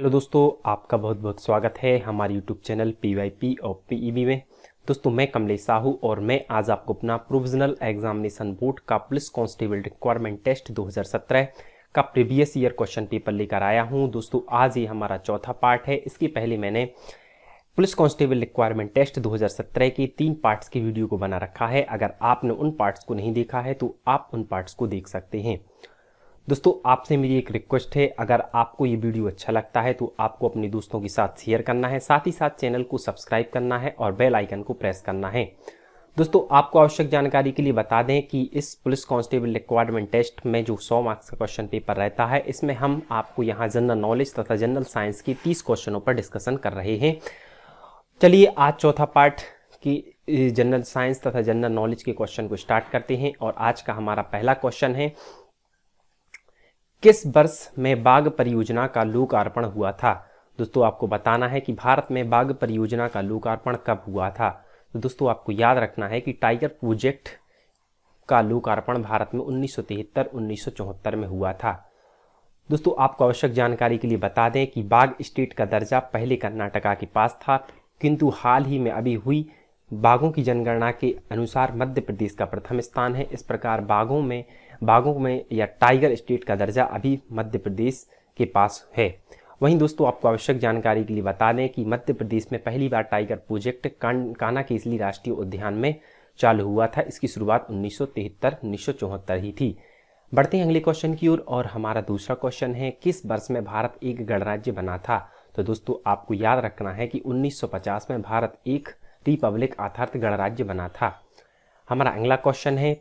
Hello दोस्तों, आपका बहुत बहुत स्वागत है हमारे यूट्यूब चैनल PYP और PEB में। दोस्तों, मैं कमलेश साहू और मैं आज आपको अपना प्रोविजनल एग्जामिनेशन बोर्ड का पुलिस कांस्टेबल रिक्वायरमेंट टेस्ट 2017 का प्रीवियस ईयर क्वेश्चन पेपर लेकर आया हूं। दोस्तों, आज ये हमारा चौथा पार्ट है। इसके पहले मैंने पुलिस कांस्टेबल रिक्वायरमेंट टेस्ट 2017 के 3 पार्ट्स की वीडियो को बना रखा है। अगर आपने उन पार्ट्स को नहीं देखा है तो आप उन पार्ट्स को देख सकते हैं। दोस्तों, आपसे मेरी एक रिक्वेस्ट है, अगर आपको ये वीडियो अच्छा लगता है तो आपको अपने दोस्तों के साथ शेयर करना है, साथ ही साथ चैनल को सब्सक्राइब करना है और बेल आइकन को प्रेस करना है। दोस्तों, आपको आवश्यक जानकारी के लिए बता दें कि इस पुलिस कांस्टेबल रिक्वायरमेंट टेस्ट में जो 100 मार्क्स का क्वेश्चन पेपर रहता है, इसमें हम आपको यहाँ जनरल नॉलेज तथा जनरल साइंस की 30 क्वेश्चनों पर डिस्कशन कर रहे हैं। चलिए, आज चौथा पार्ट की जनरल साइंस तथा जनरल नॉलेज के क्वेश्चन को स्टार्ट करते हैं। और आज का हमारा पहला क्वेश्चन है, किस वर्ष में बाघ परियोजना का लोकार्पण हुआ था? दोस्तों, आपको बताना है कि भारत में बाघ परियोजना का लोकार्पण कब हुआ था। तो दोस्तों, आपको याद रखना है कि टाइगर प्रोजेक्ट का लोकार्पण भारत में 1973-1974 में हुआ था। दोस्तों, आपको आवश्यक जानकारी के लिए बता दें कि बाघ स्टेट का दर्जा पहले कर्नाटका के पास था, किंतु हाल ही में अभी हुई बाघों की जनगणना के अनुसार मध्य प्रदेश का प्रथम स्थान है। इस प्रकार बाघों में या टाइगर स्टेट का दर्जा अभी मध्य प्रदेश के पास है। वहीं दोस्तों, आपको आवश्यक जानकारी के लिए बता दें कि मध्य प्रदेश में पहली बार टाइगर प्रोजेक्ट कान्हा-केसली राष्ट्रीय उद्यान में चालू हुआ था। इसकी शुरुआत 1973-1974 ही थी। बढ़ते हैं अगले क्वेश्चन की ओर और हमारा दूसरा क्वेश्चन है, किस वर्ष में भारत एक गणराज्य बना था? तो दोस्तों, आपको याद रखना है कि 1950 में भारत एक रिपब्लिक अर्थात गणराज्य बना था। हमारा अगला क्वेश्चन है,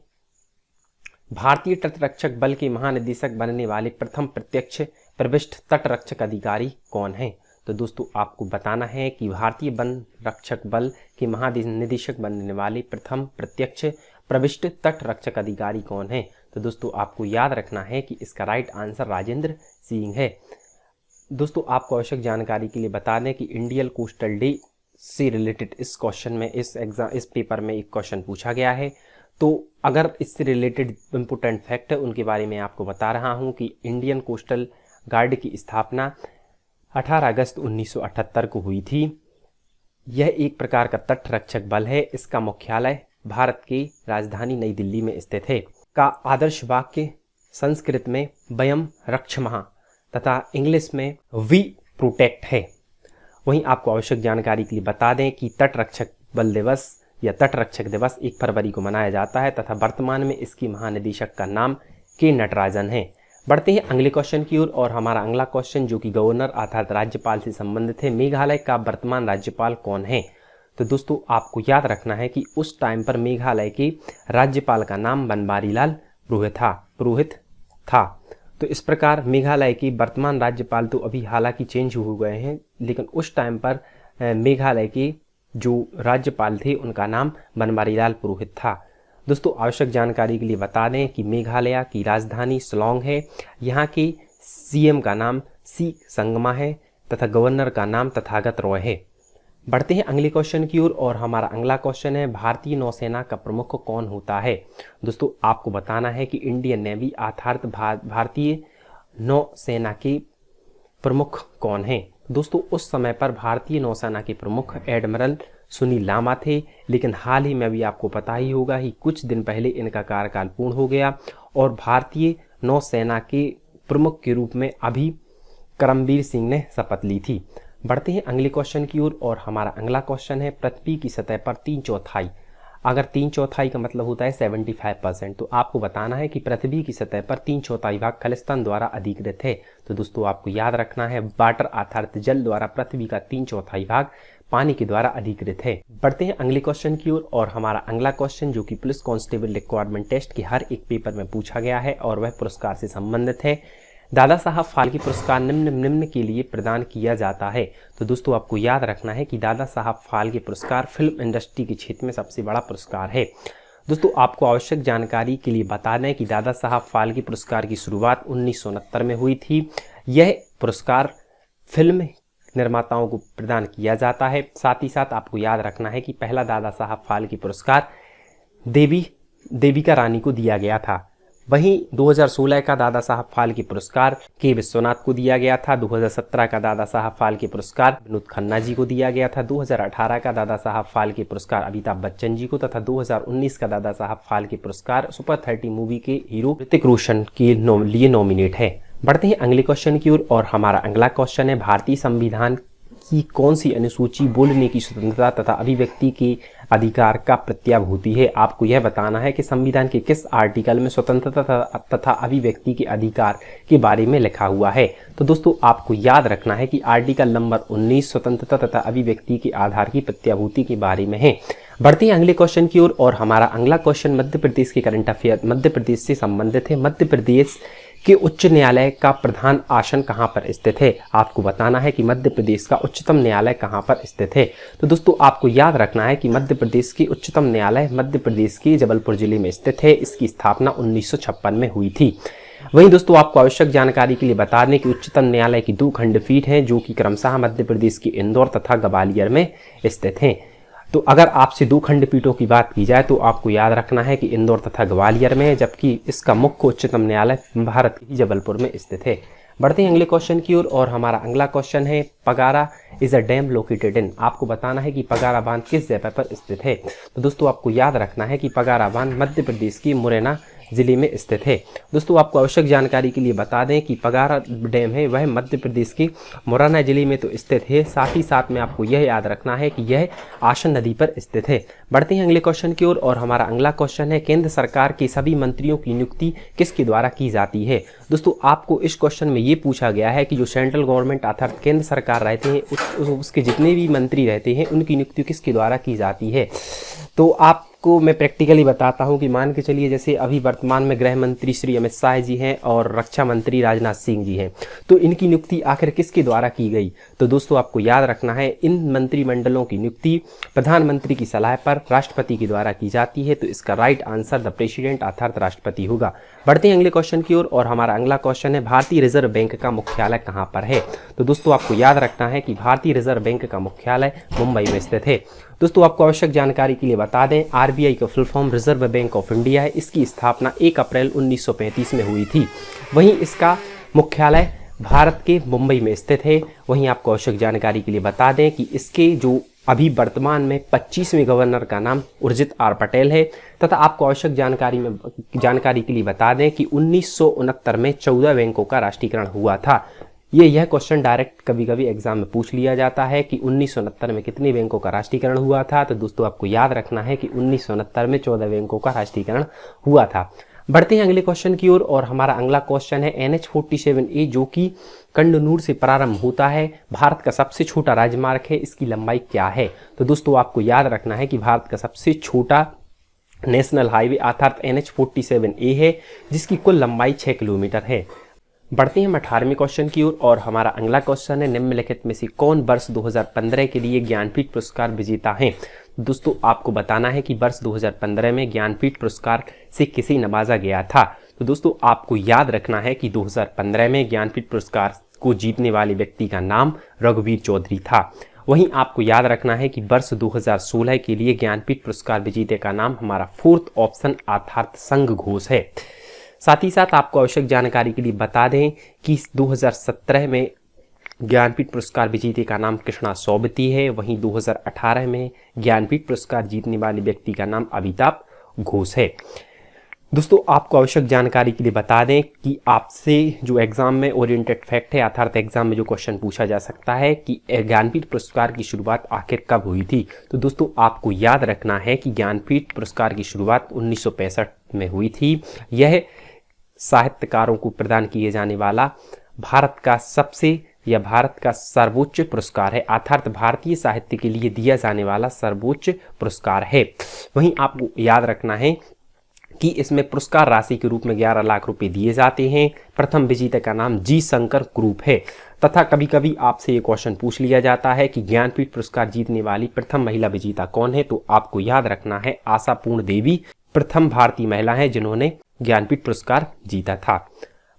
भारतीय तटरक्षक बल के महानिदेशक बनने वाले प्रथम प्रत्यक्ष प्रविष्ट तटरक्षक अधिकारी कौन है? तो दोस्तों, आपको बताना है कि भारतीय वन रक्षक बल के महानिदेशक बनने वाले प्रथम प्रत्यक्ष प्रविष्ट तटरक्षक अधिकारी कौन है? तो दोस्तों, आपको याद रखना है कि इसका राइट आंसर राजेंद्र सिंह है। दोस्तों, आपको आवश्यक जानकारी के लिए बता दें कि इंडियन कोस्टल डे से रिलेटेड इस क्वेश्चन में इस पेपर में एक क्वेश्चन पूछा गया है। तो अगर इससे रिलेटेड इम्पोर्टेंट फैक्ट है उनके बारे में आपको बता रहा हूं कि इंडियन कोस्टल गार्ड की स्थापना 18 अगस्त 1978 को हुई थी। यह एक प्रकार का तटरक्षक बल है। इसका मुख्यालय भारत की राजधानी नई दिल्ली में स्थित है। का आदर्श वाक्य संस्कृत में वयम रक्षमः तथा इंग्लिश में वी प्रोटेक्ट है। वहीं आपको आवश्यक जानकारी के लिए बता दें कि तटरक्षक बल दिवस या तटरक्षक दिवस 1 फरवरी को मनाया जाता है तथा वर्तमान में इसकी महानिदेशक का नाम के नटराजन है। बढ़ते हैं अगले क्वेश्चन की ओर और हमारा अगला क्वेश्चन जो कि गवर्नर अर्थात राज्यपाल से संबंधित है, मेघालय का वर्तमान राज्यपाल कौन है? तो दोस्तों, आपको याद रखना है कि उस टाइम पर मेघालय के राज्यपाल का नाम बनवारीलाल पुरोहित था। तो इस प्रकार मेघालय के वर्तमान राज्यपाल तो अभी हालांकि चेंज हो गए हैं, लेकिन उस टाइम पर मेघालय के जो राज्यपाल थे उनका नाम बनवारीलाल पुरोहित था। दोस्तों, आवश्यक जानकारी के लिए बता दें कि मेघालय की राजधानी शिलांग है। यहाँ के CM का नाम C संगमा है तथा गवर्नर का नाम तथागत रॉय है। बढ़ते हैं अगले क्वेश्चन की ओर और हमारा अगला क्वेश्चन है, भारतीय नौसेना का प्रमुख कौन होता है? दोस्तों, आपको बताना है कि इंडियन नेवी अर्थात भारतीय नौसेना के प्रमुख कौन है? दोस्तों, उस समय पर भारतीय नौसेना के प्रमुख एडमिरल सुनील लांबा थे, लेकिन हाल ही में अभी आपको पता ही होगा कि कुछ दिन पहले इनका कार्यकाल पूर्ण हो गया और भारतीय नौसेना के प्रमुख के रूप में अभी करमबीर सिंह ने शपथ ली थी। बढ़ते हैं अगले क्वेश्चन की ओर और हमारा अगला क्वेश्चन है, पृथ्वी की सतह पर 3/4 अगर 3/4 का मतलब होता है 75%, तो आपको बताना है कि पृथ्वी की सतह पर 3/4 भाग खलिस्तान द्वारा अधिकृत है। तो दोस्तों, आपको याद रखना है वाटर अर्थात जल द्वारा पृथ्वी का 3/4 भाग पानी के द्वारा अधिकृत है। बढ़ते हैं अगले क्वेश्चन की ओर और हमारा अगला क्वेश्चन जो कि पुलिस कांस्टेबल रिक्वायरमेंट टेस्ट के हर एक पेपर में पूछा गया है और वह पुरस्कार से संबंधित है। दादा साहब फाल्के पुरस्कार निम्न के लिए प्रदान किया जाता है। तो दोस्तों, आपको याद रखना है कि दादा साहब फाल्के पुरस्कार फिल्म इंडस्ट्री के क्षेत्र में सबसे बड़ा पुरस्कार है। दोस्तों, आपको आवश्यक जानकारी के लिए बता दें कि दादा साहब फाल्के पुरस्कार की शुरुआत 1969 में हुई थी। यह पुरस्कार फिल्म निर्माताओं को प्रदान किया जाता है। साथ ही साथ आपको याद रखना है कि पहला दादा साहब फाल्के पुरस्कार देविका रानी को दिया गया था। वहीं 2016 का दादा साहब फाल्के पुरस्कार के विश्वनाथ को दिया गया था। 2017 का दादा साहब फाल्के पुरस्कार विनोद खन्ना जी को दिया गया था। 2018 का दादा साहब फाल्के पुरस्कार अमिताभ बच्चन जी को तथा 2019 का दादा साहब फाल्के पुरस्कार सुपर 30 मूवी के हीरो ऋतिक रोशन के लिए नॉमिनेट है। बढ़ते हैं अगले क्वेश्चन की ओर और हमारा अगला क्वेश्चन है, भारतीय संविधान की कौन सी अनुसूची बोलने की स्वतंत्रता तथा अभिव्यक्ति के अधिकार का प्रत्याभ होती है। आपको यह बताना है कि संविधान के किस आर्टिकल में स्वतंत्रता तथा अभिव्यक्ति के अधिकार के बारे में लिखा हुआ है। तो दोस्तों आपको याद रखना है कि आर्टिकल नंबर 19 स्वतंत्रता तथा अभिव्यक्ति के आधार की प्रत्याभूति के बारे में है। बढ़ते हैं अगले क्वेश्चन की ओर और हमारा अगला क्वेश्चन मध्य प्रदेश के करंट अफेयर मध्य प्रदेश से संबंधित है। मध्य प्रदेश के उच्च न्यायालय का प्रधान आसन कहां पर स्थित है। आपको बताना है कि मध्य प्रदेश का उच्चतम न्यायालय कहां पर स्थित है। तो दोस्तों आपको याद रखना है कि मध्य प्रदेश के उच्चतम न्यायालय मध्य प्रदेश के जबलपुर जिले में स्थित है। इसकी स्थापना 1956 में हुई थी। वहीं दोस्तों आपको आवश्यक जानकारी के लिए बता दें कि उच्चतम न्यायालय की 2 खंडपीठ हैं जो कि क्रमशः मध्य प्रदेश के इंदौर तथा ग्वालियर में स्थित हैं। तो अगर आपसे 2 खंडपीठों की बात की जाए तो आपको याद रखना है कि इंदौर तथा ग्वालियर में, जबकि इसका मुख्य उच्चतम न्यायालय भारत के जबलपुर में स्थित है। बढ़ते हैं अगले क्वेश्चन की ओर और हमारा अगला क्वेश्चन है, Pagara is a dam located in. आपको बताना है कि पगारा बांध किस जगह पर स्थित है। तो दोस्तों आपको याद रखना है कि पगारा बांध मध्य प्रदेश की मुरैना जिले में स्थित है। दोस्तों आपको आवश्यक जानकारी के लिए बता दें कि पगारा डैम है वह मध्य प्रदेश के मुरैना जिले में तो स्थित है, साथ ही साथ में आपको यह याद रखना है कि यह आसन नदी पर स्थित है। बढ़ते हैं अगले क्वेश्चन की ओर और हमारा अगला क्वेश्चन है, केंद्र सरकार के सभी मंत्रियों की नियुक्ति किसके द्वारा की जाती है। दोस्तों आपको इस क्वेश्चन में ये पूछा गया है कि जो सेंट्रल गवर्नमेंट अर्थात केंद्र सरकार रहते हैं उसके जितने भी मंत्री रहते हैं उनकी नियुक्ति किसके द्वारा की जाती है। तो आपको मैं प्रैक्टिकली बताता हूं कि मान के चलिए जैसे अभी वर्तमान में गृह मंत्री श्री अमित शाह जी हैं और रक्षा मंत्री राजनाथ सिंह जी हैं, तो इनकी नियुक्ति आखिर किसके द्वारा की गई। तो दोस्तों आपको याद रखना है इन मंत्रिमंडलों की नियुक्ति प्रधानमंत्री की सलाह पर राष्ट्रपति के द्वारा की जाती है। तो इसका राइट आंसर द प्रेसिडेंट अर्थात राष्ट्रपति होगा। बढ़ते हैं अगले क्वेश्चन की ओर और हमारा अगला क्वेश्चन है, भारतीय रिजर्व बैंक का मुख्यालय कहाँ पर है। तो दोस्तों आपको याद रखना है कि भारतीय रिजर्व बैंक का मुख्यालय मुंबई में स्थित है। दोस्तों आपको आवश्यक जानकारी के लिए बता दें, आरबीआई का full form reserve bank of India है। इसकी स्थापना 1 अप्रैल 1935 में हुई थी। वहीं इसका मुख्यालय भारत के मुंबई में स्थित है। वहीं आपको आवश्यक जानकारी के लिए बता दें कि इसके जो अभी वर्तमान में 25वें गवर्नर का नाम उर्जित आर पटेल है तथा आपको आवश्यक जानकारी के लिए बता दें कि 1969 में 14 बैंकों का राष्ट्रीयकरण हुआ था। यह क्वेश्चन डायरेक्ट कभी कभी एग्जाम में पूछ लिया जाता है कि 1969 में कितने बैंकों का राष्ट्रीयकरण हुआ था। तो दोस्तों आपको याद रखना है कि 1969 में 14 बैंकों का राष्ट्रीयकरण हुआ था। बढ़ते हैं अगले क्वेश्चन की ओर और हमारा अगला क्वेश्चन है, NH47A जो कि कन्नूर से प्रारंभ होता है, भारत का सबसे छोटा राजमार्ग है, इसकी लंबाई क्या है। तो दोस्तों आपको याद रखना है कि भारत का सबसे छोटा नेशनल हाईवे अर्थात NH47A है जिसकी कुल लंबाई 6 किलोमीटर है। बढ़ते हैं 18वें क्वेश्चन की ओर और हमारा अगला क्वेश्चन है, निम्नलिखित में से कौन वर्ष 2015 के लिए ज्ञानपीठ पुरस्कार विजेता हैं। दोस्तों आपको बताना है कि वर्ष 2015 में ज्ञानपीठ पुरस्कार से किसे नवाजा गया था। तो दोस्तों आपको याद रखना है कि 2015 में ज्ञानपीठ पुरस्कार को जीतने वाले व्यक्ति का नाम रघुवीर चौधरी था। वहीं आपको याद रखना है कि वर्ष 2016 के लिए ज्ञानपीठ पुरस्कार विजेता का नाम हमारा 4th ऑप्शन अर्थात संघ घोष है। साथ ही साथ आपको आवश्यक जानकारी के लिए बता दें कि 2017 में ज्ञानपीठ पुरस्कार विजेता का नाम कृष्णा सौबती है। वहीं 2018 में ज्ञानपीठ पुरस्कार जीतने वाले व्यक्ति का नाम अमिताभ घोष है। दोस्तों आपको आवश्यक जानकारी के लिए बता दें कि आपसे जो एग्जाम में ओरिएंटेड फैक्ट है अर्थात एग्जाम में जो क्वेश्चन पूछा जा सकता है कि ज्ञानपीठ पुरस्कार की शुरुआत आखिर कब हुई थी। तो दोस्तों आपको याद रखना है कि ज्ञानपीठ पुरस्कार की शुरुआत 1965 में हुई थी। यह साहित्यकारों को प्रदान किए जाने वाला भारत का सर्वोच्च पुरस्कार है अर्थात भारतीय साहित्य के लिए दिया जाने वाला सर्वोच्च पुरस्कार है। वहीं आपको याद रखना है कि इसमें पुरस्कार राशि के रूप में 11 लाख रुपए दिए जाते हैं। प्रथम विजेता का नाम जी शंकर ग्रुप है तथा कभी कभी आपसे ये क्वेश्चन पूछ लिया जाता है कि ज्ञानपीठ पुरस्कार जीतने वाली प्रथम महिला विजेता कौन है। तो आपको याद रखना है आशापूर्ण देवी प्रथम भारतीय महिला है जिन्होंने ज्ञानपीठ पुरस्कार जीता था।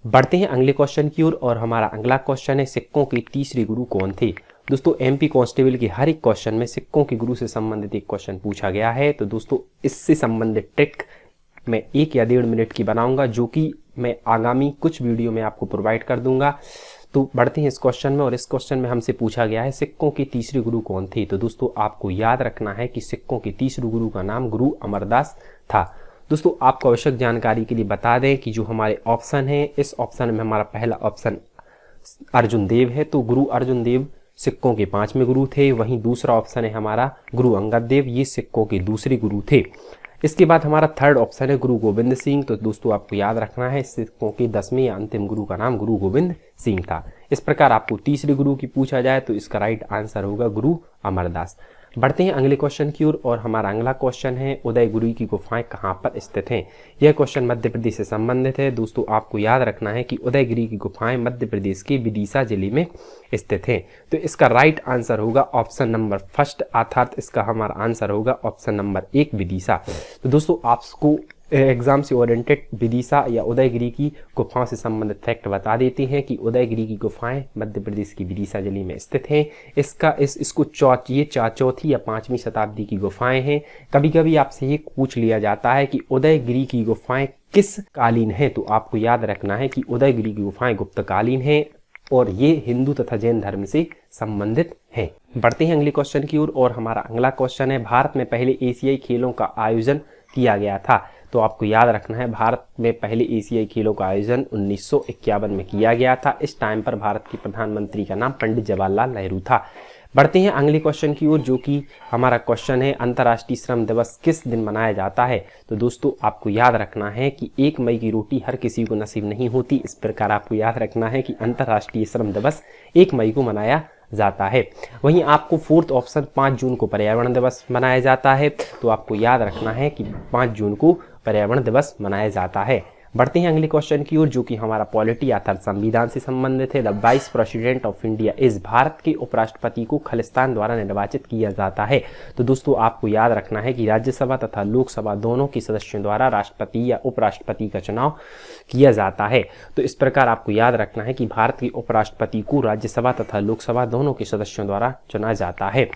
बढ़ते हैं अगले क्वेश्चन की ओर और हमारा अगला क्वेश्चन है, सिक्कों के तीसरे गुरु कौन थे। दोस्तों एमपी कांस्टेबल के हर एक क्वेश्चन में सिक्कों के गुरु से संबंधित एक क्वेश्चन पूछा गया है। तो दोस्तों इससे संबंधित ट्रिक मैं 1 या 1.5 मिनट की बनाऊंगा, जो कि मैं आगामी कुछ वीडियो में आपको प्रोवाइड कर दूंगा। तो बढ़ते हैं इस क्वेश्चन में, और इस क्वेश्चन में हमसे पूछा गया है सिक्कों के तीसरे गुरु कौन थे। तो दोस्तों आपको याद रखना है कि सिक्कों के तीसरे गुरु का नाम गुरु अमरदास था। दोस्तों आपको आवश्यक जानकारी के लिए बता दें कि जो हमारे ऑप्शन है, इस ऑप्शन में हमारा पहला ऑप्शन अर्जुन देव है। तो गुरु अर्जुन देव सिक्कों के 5वें गुरु थे। वहीं दूसरा ऑप्शन है हमारा गुरु अंगद देव, ये सिक्कों के दूसरे गुरु थे। इसके बाद हमारा थर्ड ऑप्शन है गुरु गोविंद सिंह। तो दोस्तों आपको याद रखना है सिक्कों के 10वें या अंतिम गुरु का नाम गुरु गोविंद सिंह था। इस प्रकार आपको तीसरे गुरु की पूछा जाए तो इसका राइट आंसर होगा गुरु अमरदास। बढ़ते हैं अगले क्वेश्चन की ओर, और हमारा अगला क्वेश्चन है उदयगिरी की गुफाएं कहाँ पर स्थित हैं। यह क्वेश्चन मध्य प्रदेश से संबंधित है। दोस्तों आपको याद रखना है कि उदयगिरी की गुफाएं मध्य प्रदेश के विदिशा जिले में स्थित हैं। तो इसका राइट आंसर होगा ऑप्शन नंबर फर्स्ट, अर्थात इसका हमारा आंसर होगा ऑप्शन नंबर 1 विदिशा। तो दोस्तों आपको एग्जाम से ओरिएंटेड विदिशा या उदयगिरी की गुफाओं से संबंधित फैक्ट बता देते हैं कि उदयगिरी की गुफाएं मध्य प्रदेश की विदिशा जिले में स्थित हैं। इसको चौथी या 5वीं शताब्दी की गुफाएं हैं। कभी कभी आपसे ये पूछ लिया जाता है कि उदयगिरी की गुफाएं किस कालीन है। तो आपको याद रखना है कि उदयगिरी की गुफाएं गुप्तकालीन हैं और ये हिंदू तथा जैन धर्म से संबंधित हैं। बढ़ते हैं अगले क्वेश्चन की ओर, और हमारा अगला क्वेश्चन है भारत में पहले एशियाई खेलों का आयोजन किया गया था। तो आपको याद रखना है भारत में पहले एशियाई खेलों का आयोजन 1951 में किया गया था। इस टाइम पर भारत के प्रधानमंत्री का नाम पंडित जवाहरलाल नेहरू था। बढ़ते हैं अगले क्वेश्चन की ओर, जो कि हमारा क्वेश्चन है अंतर्राष्ट्रीय श्रम दिवस किस दिन मनाया जाता है। तो दोस्तों आपको याद रखना है कि 1 मई की रोटी हर किसी को नसीब नहीं होती। इस प्रकार आपको याद रखना है कि अंतर्राष्ट्रीय श्रम दिवस 1 मई को मनाया जाता है। वहीं आपको फोर्थ ऑप्शन 5 जून को पर्यावरण दिवस मनाया जाता है। तो आपको याद रखना है कि 5 जून को पर्यावरण दिवस मनाया जाता है। बढ़ते हैं अगले क्वेश्चन की ओर, जो कि हमारा पॉलिटी अर्थात संविधान से संबंधित है। The vice president of India is, Bharat के उपराष्ट्रपति को खालिस्तान द्वारा निर्वाचित किया जाता है। तो दोस्तों आपको याद रखना है कि राज्यसभा तथा लोकसभा दोनों के सदस्यों द्वारा राष्ट्रपति या उपराष्ट्रपति का चुनाव किया जाता है। तो इस प्रकार आपको याद रखना है कि भारत के उपराष्ट्रपति को राज्यसभा तथा लोकसभा दोनों के सदस्यों द्वारा चुना जाता है।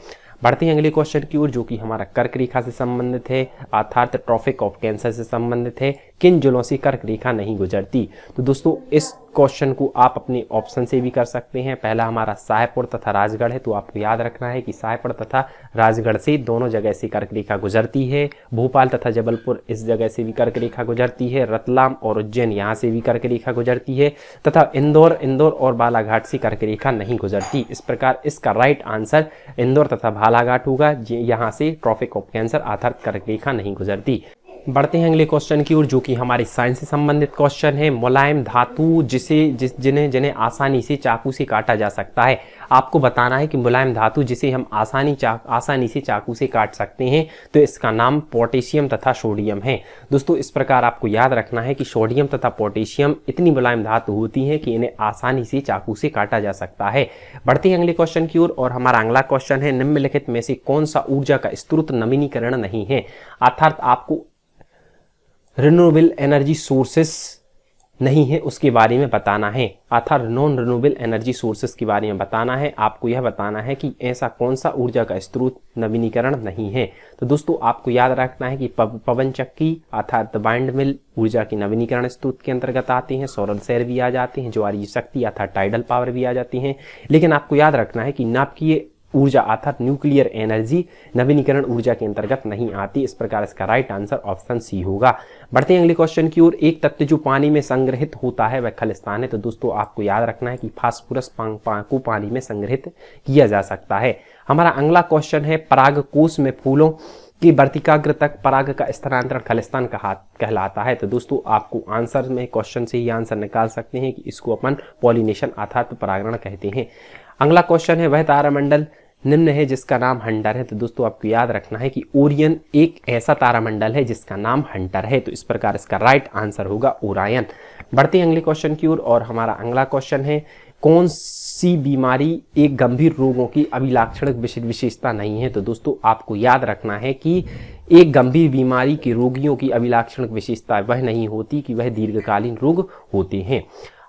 बढ़ते हैं अगले क्वेश्चन की ओर, जो कि हमारा कर्क रेखा से संबंधित है, अर्थात ट्रॉपिक ऑफ कैंसर से संबंधित है। किन जिलों से कर्क रेखा नहीं गुजरती। तो दोस्तों इस क्वेश्चन को आप अपने ऑप्शन से भी कर सकते हैं। पहला हमारा शाहपुर तथा राजगढ़ है। तो आपको याद रखना है कि शाहपुर तथा राजगढ़ से दोनों जगह से कर्क रेखा गुजरती है। भोपाल तथा जबलपुर इस जगह से भी कर्क रेखा गुजरती है। रतलाम और उज्जैन यहाँ से भी कर्क रेखा गुजरती है, तथा इंदौर और बालाघाट से कर्क रेखा नहीं गुजरती। इस प्रकार इसका राइट आंसर इंदौर तथा बालाघाट होगा। यहाँ से ट्रॉपिक ऑफ कैंसर अर्थात कर्क रेखा नहीं गुजरती। बढ़ते हैं अगले क्वेश्चन की ओर, जो कि हमारी साइंस से संबंधित क्वेश्चन है। मुलायम धातु जिन्हें आसानी से चाकू से काटा जा सकता है। आपको बताना है कि मुलायम धातु जिसे हम आसानी से चाकू से काट सकते हैं, तो इसका नाम पोटेशियम तथा सोडियम है। दोस्तों इस प्रकार आपको याद रखना है कि सोडियम तथा पोटेशियम इतनी मुलायम धातु होती हैं कि इन्हें आसानी से चाकू से काटा जा सकता है। बढ़ते हैं अगले क्वेश्चन की ओर, और हमारा अगला क्वेश्चन है निम्नलिखित में से कौन सा ऊर्जा का स्रोत नवीनीकरण नहीं है। अर्थात आपको रिन्यूएबल एनर्जी सोर्सेस नहीं है उसके बारे में बताना है, अर्थात नॉन रिन्यूएबल एनर्जी सोर्सेस के बारे में बताना है। आपको यह बताना है कि ऐसा कौन सा ऊर्जा का स्रोत नवीनीकरण नहीं है। तो दोस्तों आपको याद रखना है कि पवन चक्की अर्थात वाइंड मिल ऊर्जा की नवीनीकरण स्रोत के अंतर्गत आते हैं। सौर शहर भी आ जाते हैं, ज्वारीय शक्ति अर्थात टाइडल पावर भी आ जाती हैं। लेकिन आपको याद रखना है कि नाभिकीय ऊर्जा अर्थात न्यूक्लियर एनर्जी नवीनीकरण ऊर्जा के अंतर्गत नहीं आती। इस प्रकार इसका राइट आंसर ऑप्शन सी होगा। बढ़ते हैं अगले क्वेश्चन की ओर। एक तत्व जो पानी में संग्रहित होता है वह खालिस्तान है। तो दोस्तों आपको याद रखना है कि फास्फोरस को पानी में संग्रहित किया जा सकता है। हमारा अगला क्वेश्चन है परागकोश में फूलों की वर्तिकाग्र तक पराग का स्थानांतरण खालिस्तान कहलाता है। तो दोस्तों आपको आंसर में क्वेश्चन से ही आंसर निकाल सकते हैं कि इसको अपन पॉलिनेशन अर्थात परागण कहते हैं। अगला क्वेश्चन है वह तारामंडल निम्न है जिसका नाम हंटर है। तो दोस्तों आपको याद रखना है कि ओरियन एक ऐसा तारामंडल है जिसका नाम हंटर है। तो इस प्रकार इसका राइट आंसर होगा ओरायन। बढ़ते हैं अगले क्वेश्चन की ओर, और हमारा अगला क्वेश्चन है कौन सी बीमारी एक गंभीर रोगों की अभिलाक्षणिक विशेषता नहीं है। तो दोस्तों आपको याद रखना है कि एक गंभीर बीमारी के रोगियों की अभिलाक्षणिक विशेषता वह नहीं होती कि वह दीर्घकालीन रोग होते हैं।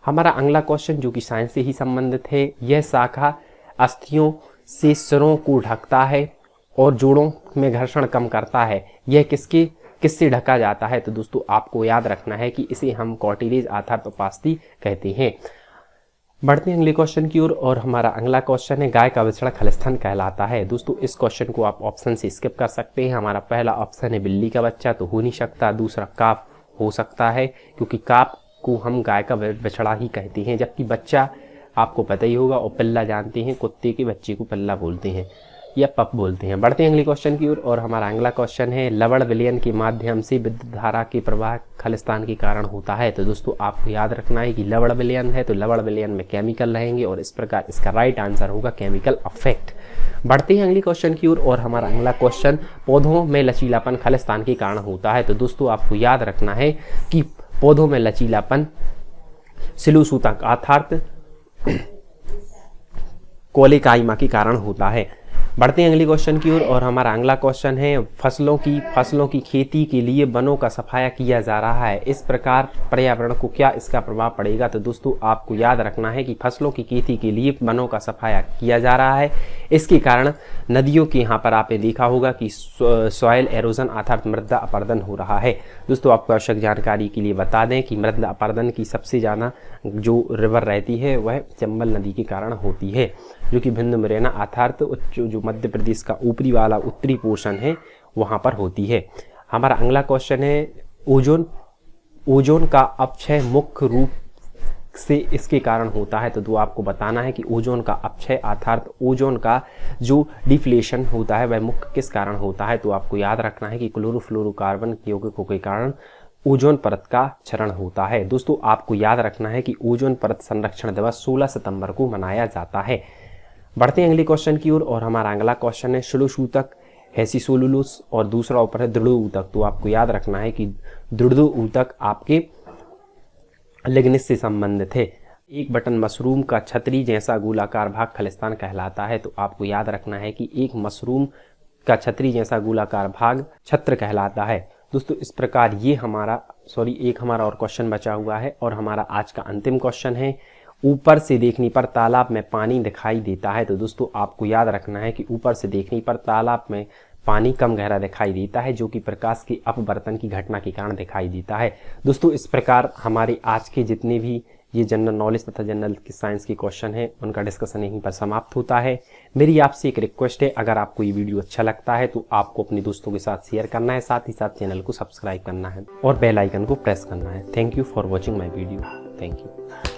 हमारा अगला क्वेश्चन जो कि साइंस से ही संबंधित है, यह शाखा अस्थियों से सिरों को ढकता है और जोड़ों में घर्षण कम करता है। यह किसके किससे ढका जाता है? तो दोस्तों आपको याद रखना है कि इसे हम कॉटिलेज आधारित उपास्थि कहते हैं। बढ़ते हैं अगले क्वेश्चन की ओर और हमारा अगला क्वेश्चन है गाय का बछड़ा खलिस्तान कहलाता है। दोस्तों इस क्वेश्चन को आप ऑप्शन से स्किप कर सकते हैं। हमारा पहला ऑप्शन है बिल्ली का बच्चा, तो हो नहीं सकता। दूसरा काफ हो सकता है, क्योंकि काफ को हम गाय का बछड़ा ही कहते हैं, जबकि बच्चा आपको पता ही होगा, और पिल्ला जानते हैं, कुत्ते के बच्चे को पिल्ला बोलते हैं या पप बोलते हैं। बढ़ते हैं अगले क्वेश्चन की ओर और हमारा अगला क्वेश्चन है लवण विलयन के माध्यम से विद्युत धारा के प्रवाह खलिस्तान के कारण होता है। तो दोस्तों आपको याद रखना है कि लवण विलयन है तो लवण विलयन में केमिकल रहेंगे और इस प्रकार इसका राइट आंसर होगा केमिकल अफेक्ट। बढ़ते हैं अगले क्वेश्चन की ओर और हमारा अगला क्वेश्चन पौधों में लचीलापन खलिस्तान के कारण होता है। तो दोस्तों आपको याद रखना है कि पौधों में लचीलापन सिलूसूतक अर्थात कोलेकाइमा के कारण होता है। बढ़ते हैं अगले क्वेश्चन की ओर और हमारा अगला क्वेश्चन है फसलों की खेती के लिए वनों का सफाया किया जा रहा है, इस प्रकार पर्यावरण को क्या इसका प्रभाव पड़ेगा? तो दोस्तों आपको याद रखना है कि फसलों की खेती के लिए वनों का सफाया किया जा रहा है, इसके कारण नदियों के यहाँ पर आपने देखा होगा कि सॉइल एरोजन अर्थात मृदा अपरदन हो रहा है। दोस्तों आपको आवश्यक जानकारी के लिए बता दें कि मृदा अपरदन की सबसे ज़्यादा जो रिवर रहती है वह चंबल नदी के कारण होती है, जो कि भिंड मुरैना अर्थात जो मध्य प्रदेश का ऊपरी वाला उत्तरी पोर्शन है वहाँ पर होती है। हमारा अगला क्वेश्चन है ओजोन का अपक्षय मुख्य रूप से इसके कारण होता है। तो आपको बताना है कि ओजोन का अपक्षय अर्थात ओजोन का जो डिफ्लेशन होता है वह मुख्य किस कारण होता है? तो आपको याद रखना है कि क्लोरोफ्लोरोकार्बन यौगिकों के कारण ओजोन परत का क्षरण होता है। दोस्तों आपको याद रखना है कि ओजोन परत संरक्षण दिवस 16 सितंबर को मनाया जाता है। बढ़ते हैं अगले क्वेश्चन की ओर और हमारा अगला क्वेश्चन है सिलूसूतक हेसिसोलुलोस और दूसरा ऊपर है दृढ़ ऊतक। तो आपको याद रखना है कि दृढ़ ऊतक आपके लिग्निन से संबंधित है। एक बटन मशरूम का छतरी जैसा गोलाकार भाग खलिस्तान कहलाता है। तो आपको याद रखना है कि एक मशरूम का छतरी जैसा गोलाकार भाग छत्र कहलाता है। दोस्तों इस प्रकार ये एक हमारा और क्वेश्चन बचा हुआ है और हमारा आज का अंतिम क्वेश्चन है ऊपर से देखने पर तालाब में पानी दिखाई देता है। तो दोस्तों आपको याद रखना है कि ऊपर से देखने पर तालाब में पानी कम गहरा दिखाई देता है, जो कि प्रकाश के अपवर्तन की घटना के कारण दिखाई देता है। दोस्तों इस प्रकार हमारे आज के जितने भी ये जनरल नॉलेज तथा जनरल साइंस के क्वेश्चन है उनका डिस्कशन यहीं पर समाप्त होता है। मेरी आपसे एक रिक्वेस्ट है, अगर आपको ये वीडियो अच्छा लगता है तो आपको अपने दोस्तों के साथ शेयर करना है, साथ ही साथ चैनल को सब्सक्राइब करना है और बेल आइकन को प्रेस करना है। Thank you for watching my video. Thank you.